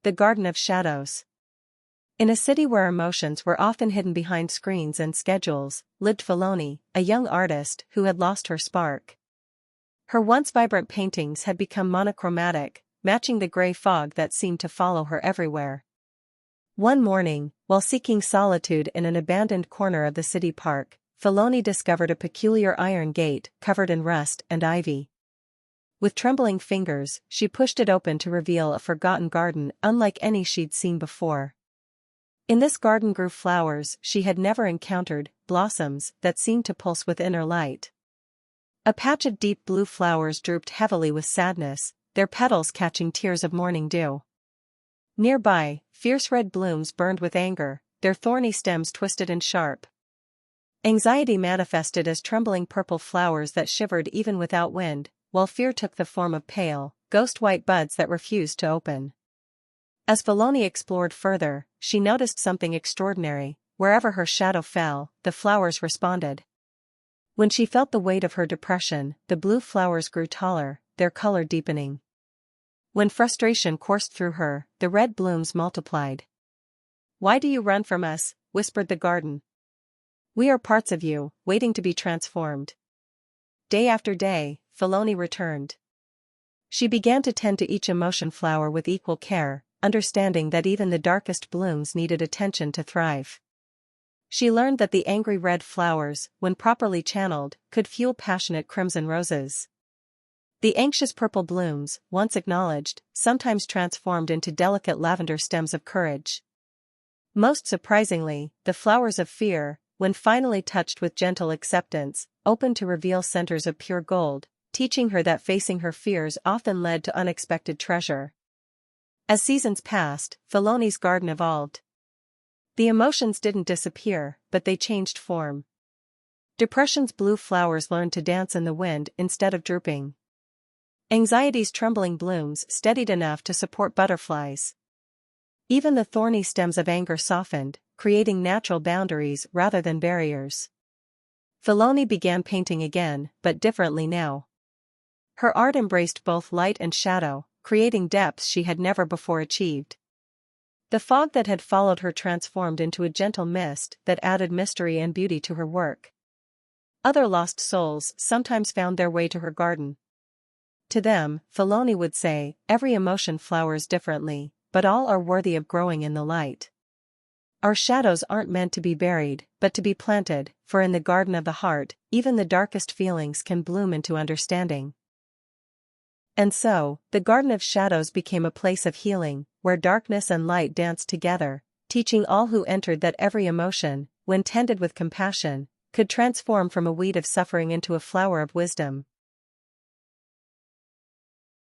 the Garden of Shadows. In a city where emotions were often hidden behind screens and schedules, lived Filoni, a young artist who had lost her spark. Her once vibrant paintings had become monochromatic, matching the gray fog that seemed to follow her everywhere. One morning, while seeking solitude in an abandoned corner of the city park, Filoni discovered a peculiar iron gate covered in rust and ivy. With trembling fingers, she pushed it open to reveal a forgotten garden unlike any she'd seen before. In this garden grew flowers she had never encountered, blossoms that seemed to pulse with inner light. A patch of deep blue flowers drooped heavily with sadness, their petals catching tears of morning dew. Nearby, fierce red blooms burned with anger, their thorny stems twisted and sharp. Anxiety manifested as trembling purple flowers that shivered even without wind, while fear took the form of pale, ghost-white buds that refused to open. As Filoni explored further, she noticed something extraordinary. Wherever her shadow fell, the flowers responded. When she felt the weight of her depression, the blue flowers grew taller, their color deepening. When frustration coursed through her, the red blooms multiplied. "Why do you run from us?" whispered the garden. "We are parts of you, waiting to be transformed." Day after day, Filoni returned. She began to tend to each emotion flower with equal care, understanding that even the darkest blooms needed attention to thrive. She learned that the angry red flowers, when properly channeled, could fuel passionate crimson roses. The anxious purple blooms, once acknowledged, sometimes transformed into delicate lavender stems of courage. Most surprisingly, the flowers of fear, when finally touched with gentle acceptance, opened to reveal centers of pure gold, teaching her that facing her fears often led to unexpected treasure. As seasons passed, Filoni's garden evolved. The emotions didn't disappear, but they changed form. Depression's blue flowers learned to dance in the wind instead of drooping. Anxiety's trembling blooms steadied enough to support butterflies. Even the thorny stems of anger softened, creating natural boundaries rather than barriers. Filoni began painting again, but differently now. Her art embraced both light and shadow, creating depths she had never before achieved. The fog that had followed her transformed into a gentle mist that added mystery and beauty to her work. Other lost souls sometimes found their way to her garden. To them, Filoni would say, every emotion flowers differently, but all are worthy of growing in the light. Our shadows aren't meant to be buried, but to be planted, for in the garden of the heart, even the darkest feelings can bloom into understanding. And so, the Garden of Shadows became a place of healing, where darkness and light danced together, teaching all who entered that every emotion, when tended with compassion, could transform from a weed of suffering into a flower of wisdom.